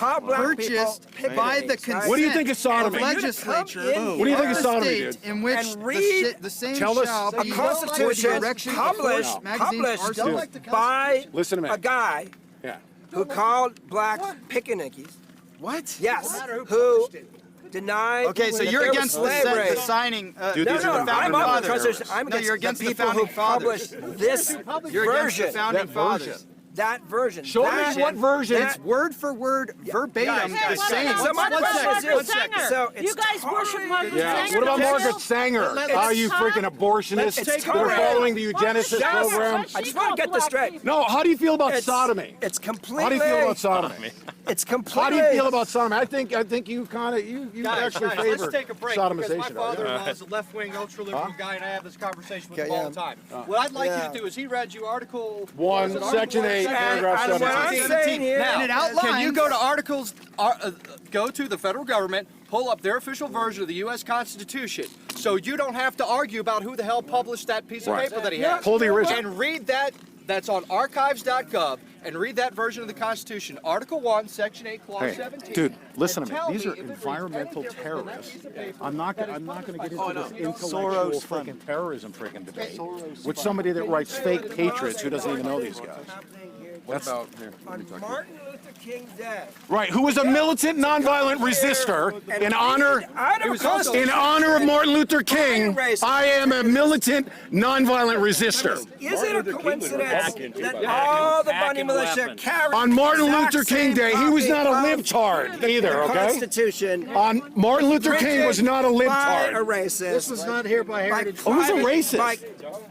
purchased by the consent What do you think of sodomy? of legislature What do you think of sodomy, dude? in which the same Tell us shall a be Constitution for the erection of published by Listen to me. a guy Yeah. who called blacks pickaninnies. What? Yes, who denied. Okay, so that you're there was against slave the race. signing. Dude, No, these no, are I'm environmental up because terrorists. I'm No, against, you're against the the people who founding fathers. published this You're against the version. founding That fathers. version. That version. Show me that, what version. that- It's word for word, verbatim, guys, the same. So my question is, so it's You guys worship Margaret Yeah. Sanger. What about don't Margaret you? Sanger? Let's- Are you freaking abolitionists It's that are totally- following the eugenicist Yes. program? I just want to get this straight. No, how do you feel about It's- sodomy? It's completely. How do you feel about sodomy? It's completely. How do you feel about sodomy? I think you kind of you actually Guys, favor let's take a break because my sodomization. Right? father-in-law is a left-wing, ultra-liberal guy, and I have this conversation with him Okay, all the time. What I'd like you to do is he read you Article 1, was it Section Article 8, one, paragraph and what I'm 17. saying here- Now, And it outlines- can you go to articles, go to the federal government, pull up their official version of the U.S. Constitution, so you don't have to argue about who the hell published that piece of Right. paper that he has. Pull the original. And read that. That's on archives.gov, and read that version of the Constitution, Article 1, Section 8, Clause Hey, 17. dude, listen and to me. tell These are if it reads environmental any different than that terrorists. piece of paper I'm not that going is to get published into by this intellectual Soros freaking terrorism freaking debate with somebody that writes fake patriots who doesn't even know these guys. That's On Martin Luther King Day. right. Who was a militant, nonviolent resistor in honor In of Martin Luther King. I am a militant, nonviolent resistor. Is it a coincidence that all the Bundy militia carried On Martin the Luther exact King same Day, he was copy not a of libtard either, the okay? Constitution. On Martin Luther King was not a By a libtard. racist. This was not here by heritage. Oh, who's a racist?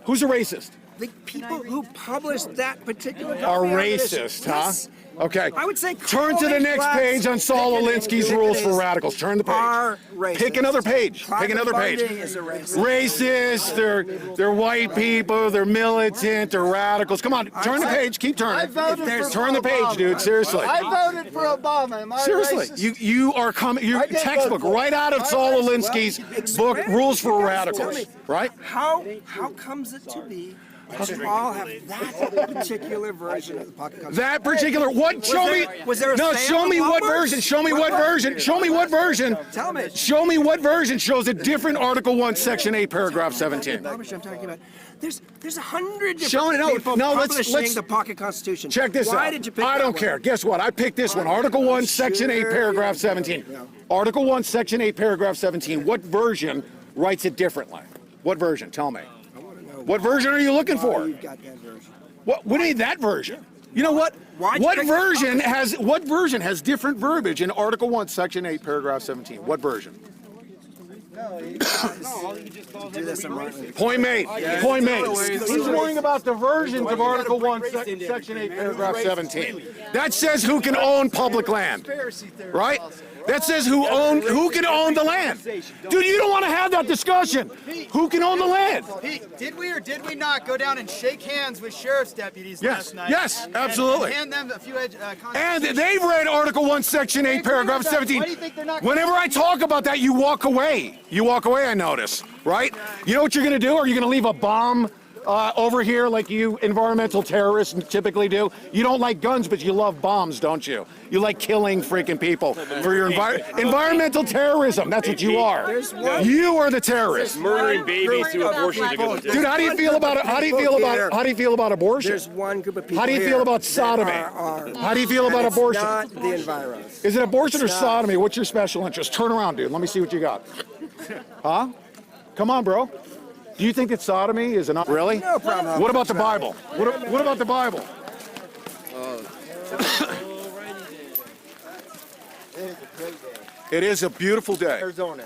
Who's a racist? The people who published that particular Are copy of it is- racist, huh? Yes. Okay. I would say Turn to the next blacks page on Saul picking Alinsky's and Rules for picking Radicals. Turn the are page. racist. Pick another page. Pick Private another page. funding is a racist. Racist. They're white people. They're militant. They're radicals. Come on, turn the page. Keep turning. Turn the page, dude. Seriously. I voted for Obama. Am I Seriously, racist? you are coming. Your textbook right out of Saul Alinsky's book, Rules for Radicals, right? How comes it to be that you all have that particular version of the pocket Constitution? That particular what? Show me. Was there a No, sale show me at what Walmart? version. Show me what version. Show me what version. Tell me. Show me what version shows a different Article 1, Section 8, paragraph 17. Publisher I'm talking about. There's 100 Show different it. people No, let's- publishing the pocket Constitution. Check this out. Why did you pick I that don't one? care. Guess what? I picked this one. Article 1, Section 8, paragraph 17. Article 1, Section 8, paragraph 17. What version writes it differently? What version? Tell me. What version are you looking for? You've got that version. What do you mean that version? You know what? Why'd you What pick- version has different verbiage in Article 1, Section 8, paragraph 17? What version? Do this in Martin Luther Point made. Point made. He's worrying about the versions of Article 1, Section 8, paragraph 17. That says who can own public land, right? That says who can own the land. Dude, you don't want to have that discussion. Who can own the land? Pete, did we or did we not go down and shake hands with sheriff's deputies Yes, last night? yes, and absolutely. hand them a few And they've read Article 1, Section 8, paragraph 17. Why do you think they're not gonna- Whenever I talk about that, you walk away. You walk away, I notice, right? You know what you're going to do? Are you going to leave a bomb over here like you environmental terrorists typically do? You don't like guns, but you love bombs, don't you? You like killing freaking people for your environmental terrorism. That's what you are. You are the terrorists. Murdering babies through abortion to go to Dude, how do you feel about abortion? There's one group of people. How do you feel here about that sodomy? are- How do you feel about it's abortion? Not the environs. Is it abortion or It's not. sodomy? What's your special interest? Turn around, dude. Let me see what you got. Huh? Come on, bro. Do you think that sodomy is enough? Really? No problem. What about the Bible? What about the Bible? It is a beautiful day. Arizona,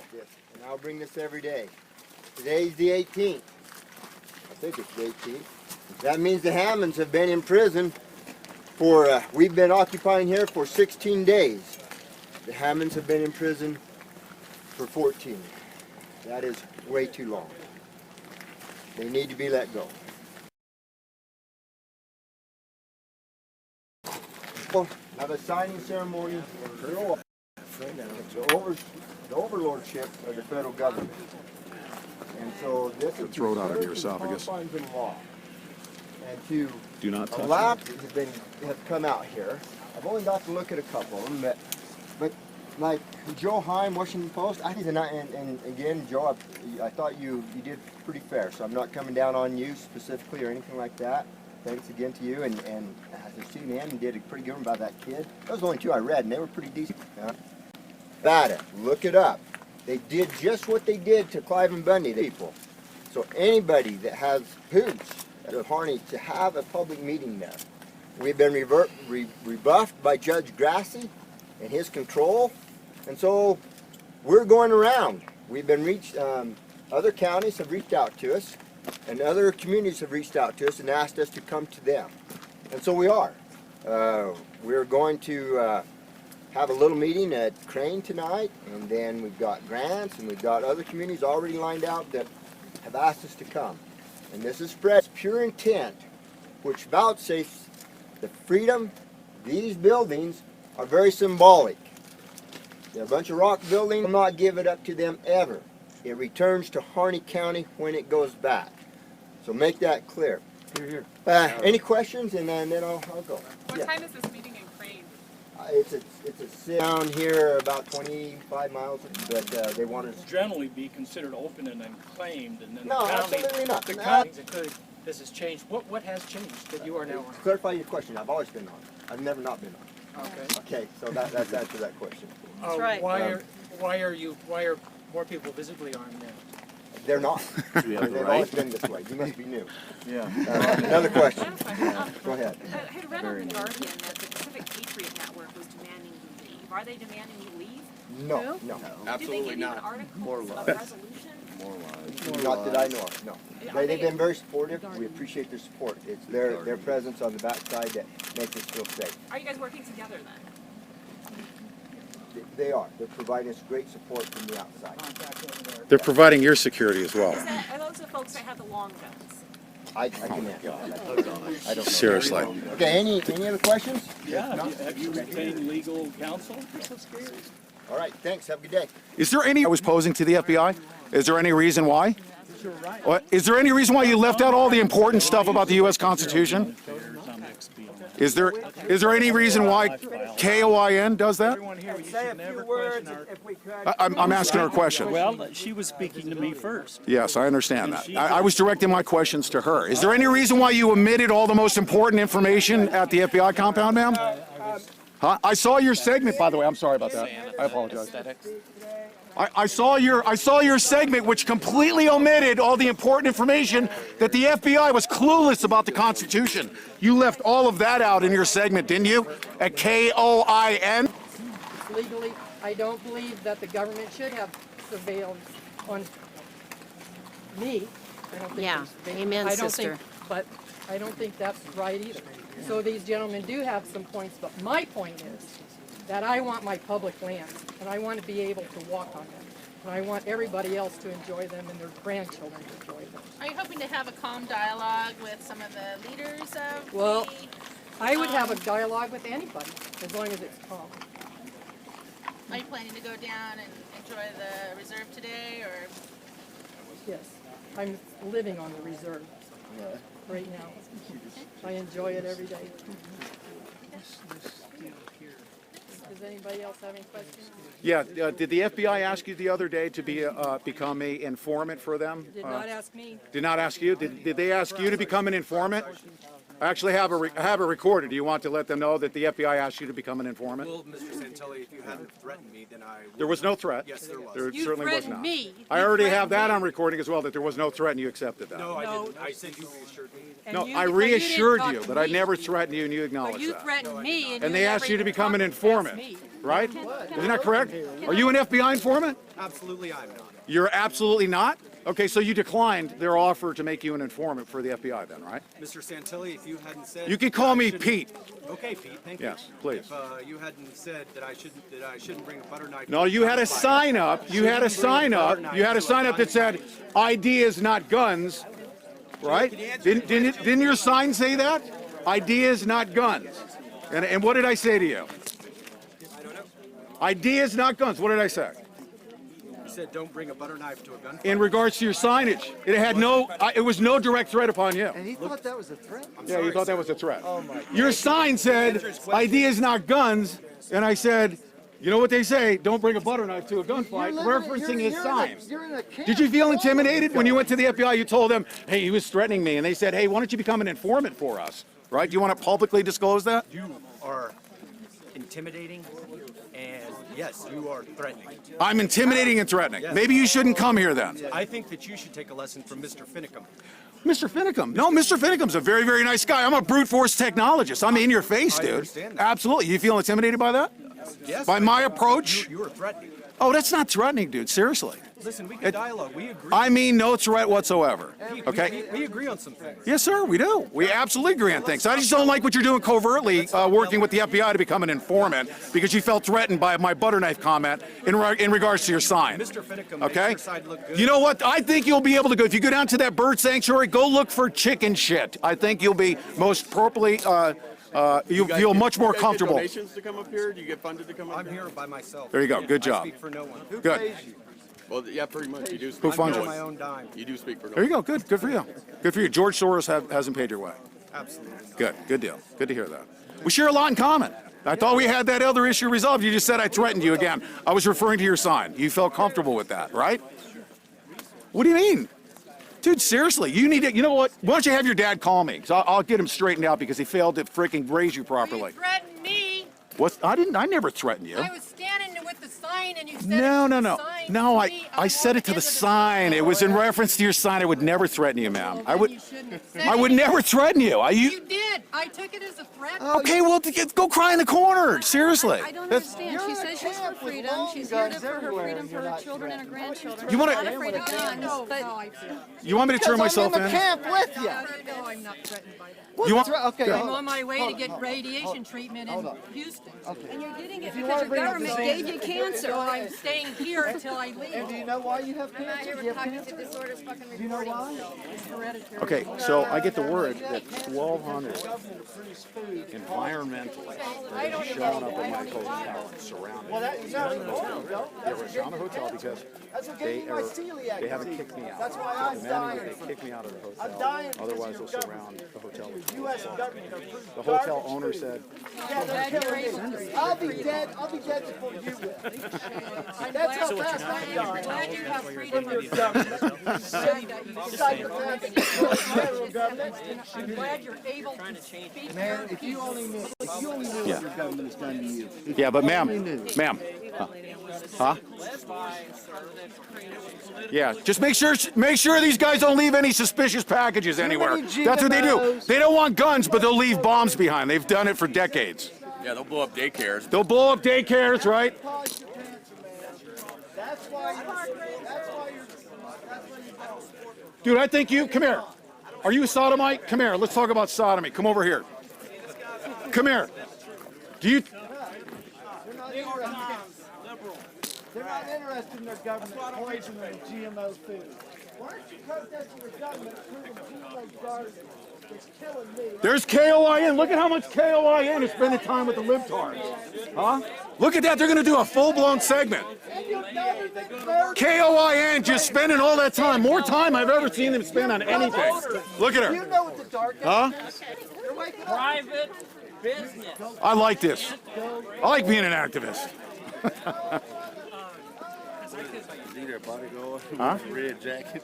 and I'll bring this every day. Today's the 18th. I think it's the 18th. That means the Hammonds have been in prison for, we've been occupying here for 16 days. The Hammonds have been in prison for 14. That is way too long. They need to be let go. Now the signing ceremony, the overlordship of the federal government. And so this is Throw it out of your esophagus. confines in law. And to Do not touch a lot have come out here. I've only got to look at a couple of them, but But like Joe Heim, Washington Post, I think, and again, Joe, I thought you did pretty fair. So I'm not coming down on you specifically or anything like that. Thanks again to you, and the CNN did a pretty good one about that kid. Those are the only two I read, and they were pretty decent. Nevada, look it up. They did just what they did to Clive and Bundy, the people. So anybody that has hoops at Harney to have a public meeting there. We've been rebuffed by Judge Grassi and his control, and so we're going around. We've been other counties have reached out to us, and other communities have reached out to us and asked us to come to them. And so we are. We're going to have a little meeting at Crane tonight, and then we've got Grants, and we've got other communities already lined out that have asked us to come. And this is spread pure intent, which vouchsafes the freedom. These buildings are very symbolic. They're a bunch of rock buildings. Will not give it up to them ever. It returns to Harney County when it goes back. So make that clear. Here. Any questions? And then I'll go. What time is this meeting in Crane? It's a sit down here about 25 miles, but they want us. Generally be considered open and then claimed, and then No, the county. absolutely not. The No. county. This has changed. What has changed that you are now on? Clarify your question. I've always been on. I've never not been on. Okay. Okay, so that's answer that question. That's right. Why are more people visibly armed now? They're not. They've always been this way. You must be new. Yeah. Another question. Go ahead. I had read on The Guardian that the Pacific Patriot Network was demanding you leave. Are they demanding you leave? No. Did they give you an article of resolution? Not that I know of, no. They've been very supportive. We appreciate their support. It's their presence on the backside that makes us feel safe. Are you guys working together then? They are. They're providing us great support from the outside. They're providing your security as well. Are those the folks that have the long guns? I can answer that. I don't know. Seriously. Okay, any other questions? Yeah, have you retained legal counsel? All right, thanks. Have a good day. Is there any I was posing to the FBI? Is there any reason why? What? Is there any reason why you left out all the important stuff about the U.S. Constitution? Is there any reason why KOIN does that? Say a few words if we could. I'm asking her a question. Well, she was speaking to me first. Yes, I understand that. I was directing my questions to her. Is there any reason why you omitted all the most important information at the FBI compound, ma'am? Huh? I saw your segment, by the way. I'm sorry about that. I apologize. I saw your segment, which completely omitted all the important information that the FBI was clueless about the Constitution. You left all of that out in your segment, didn't you? At KOIN. Legally, I don't believe that the government should have surveillance on me. I don't think Yeah, there's- amen, I don't sister. think, but I don't think that's right either. So these gentlemen do have some points, but my point is that I want my public lands, and I want to be able to walk on them. And I want everybody else to enjoy them and their grandchildren to enjoy them. Are you hoping to have a calm dialogue with some of the leaders of Well, I would have a dialogue with anybody, as long as it's calm. Are you planning to go down and enjoy the reserve today, or? Yes, I'm living on the reserve right now. I enjoy it every day. Does anybody else have any questions? Yeah, did the FBI ask you the other day to become an informant for them? Did not ask me. Did not ask you? Did they ask you to become an informant? I actually have it recorded. Do you want to let them know that the FBI asked you to become an informant? Well, Mr. Santelli, if you hadn't threatened me, then I would. There was no threat. Yes, there was. There You certainly was threatened not. me. I You already have threatened that me. on recording as well, that there was no threat and you accepted that. No, I No. didn't. I said you reassured me. And No, you- I but you didn't reassured talk you, to but I me. never threatened you and you But acknowledged you that. threatened me And they asked you to become an informant, me. right? Isn't that correct? Are you an FBI informant? Absolutely, I'm not. You're absolutely not? Okay, so you declined their offer to make you an informant for the FBI then, right? Mr. Santelli, if you hadn't said. You can call me shouldn't- Pete. Okay, Pete, thank you. Yes, please. If you hadn't said that I shouldn't bring a butter knife. No, you had a sign up. You had a sign up. You had a sign up that said "Ideas, not guns," right? Didn't your sign say that? Ideas, not guns. And what did I say to you? I don't know. Ideas, not guns. What did I say? You said don't bring a butter knife to a gunfight. In regards to your signage, it was no direct threat upon you. And he thought that was a threat? Yeah, you thought that was a threat. Oh my. Your sign said "Ideas, not guns," and I said, You know what they say? Don't bring a butter knife to a gunfight. Referencing his sign. Did you feel intimidated when you went to the FBI? You told them, hey, he was threatening me, and they said, hey, why don't you become an informant for us? Right? Do you want to publicly disclose that? You are intimidating, and yes, you are threatening. I'm intimidating and threatening. Maybe you shouldn't come here then. I think that you should take a lesson from Mr. Finicum. Mr. Finicum. No, Mr. Finicum's a very, very nice guy. I'm a brute force technologist. I'm in your face, dude. understand that. Absolutely. You feel intimidated by that? Yes. By my approach? You are threatening. Oh, that's not threatening, dude. Seriously. Listen, we can dialogue. We agree. I mean no threat whatsoever. Okay? We agree on some things. Yes, sir, we do. We absolutely agree on things. I just don't like what you're doing covertly, working with the FBI to become an informant because you felt threatened by my butter knife comment in regards to your sign. Mr. Finicum Okay? makes your side look good. You know what? I think you'll be able to go. If you go down to that bird sanctuary, go look for chicken shit. I think you'll be most properly, you'll feel much more comfortable. Donations to come up here? Do you get funded to come up I'm here? here by myself. There you go. Good I job. speak for no one. Who Good. pays you? Well, yeah, pretty much. You do. Who Speak funds On you? my own dime. You do speak for no There you one. go. Good. Good for you. Good for you. George Soros hasn't paid your way. Absolutely. Good. Good deal. Good to hear that. We share a lot in common. I thought we had that other issue resolved. You just said I threatened you again. I was referring to your sign. You felt comfortable with that, right? What do you mean? Dude, seriously, you need to, you know what? Why don't you have your dad call me? Because I'll get him straightened out because he failed to freaking raise you properly. You threatened me. What? I never threatened you. I was standing with the sign and you said No, it no, to the no. sign No, to I, me. I said it to the walked into sign. It was in reference to your sign. I would never threaten you, ma'am. I would, You shouldn't have said I would anything. never threaten you. You did. I took it as a threat. Okay, well, go cry in the corner. Seriously. I don't That's- understand. She says she's for freedom. She's here for her freedom for her children and her grandchildren. You wanna- She's not afraid of guns, No, but no, I feel. You want me to turn myself in? with you. No, I'm not threatened by that. You want? Okay. I'm on my way to get radiation treatment in Houston. and you're getting it because your government gave you cancer. So I'm staying here until I leave. Do you know why you have I'm not here with cognitive disorders fucking reporting. It's hereditary. Okay, so I get the word that 1,200 environmentalists I don't showing up at my hotel, surrounding me. They were around the hotel because they haven't kicked me out. That's why I'm dying. They kicked me out of the hotel. I'm dying because Otherwise, of they'll your surround the hotel. The U.S. government are The hotel owner said, I'll be dead before you will. That's how fast I'm dying. Glad you have freedom of Federal government. I'm glad you're able to speak. Man, if you only knew what your government has done to you. yeah, but ma'am. Huh? Yeah, just make sure these guys don't leave any suspicious packages anywhere. That's what they do. They don't want guns, but they'll leave bombs behind. They've done it for decades. Yeah, they'll blow up daycares. They'll blow up daycares, right? That's why you're. Dude, I think you, come here. Are you a sodomite? Come here, let's talk about sodomy. Come over here. Come here. Do you, They're not interested in their government poisoning and GMO food. Why aren't you protesting your government approving GMO garbage? It's killing me. there's KOIN. Look at how much KOIN is spending time with the libtards. Huh? Look at that, they're gonna do a full-blown segment. And your government KOIN just spending all that time, more time I've ever seen them spend on anything. Look at You her. know what the dark Huh? You're waking up. Private business. I like this. I like being an activist. Huh? Red jacket.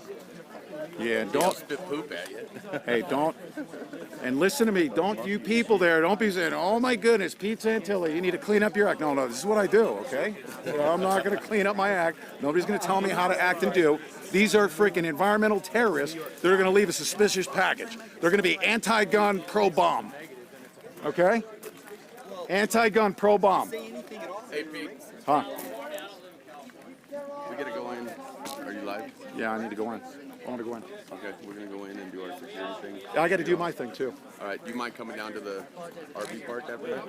Yeah, They'll don't, spit poop at you. hey, don't, and listen to me, don't you people there, don't be saying, oh my goodness, Pete Santilli, you need to clean up your act. No, this is what I do, okay? I'm not gonna clean up my act. Nobody's gonna tell me how to act and do. These are freaking environmental terrorists that are gonna leave a suspicious package. They're gonna be anti-gun, pro-bomb, okay? Anti-gun, pro-bomb. Hey, Pete, Huh? we gotta go in. Are you live? Yeah, I need to go in. I want to go in. Okay, we're gonna go in and do our security thing. I got to do my thing too. All right, do you mind coming down to the RV park after that?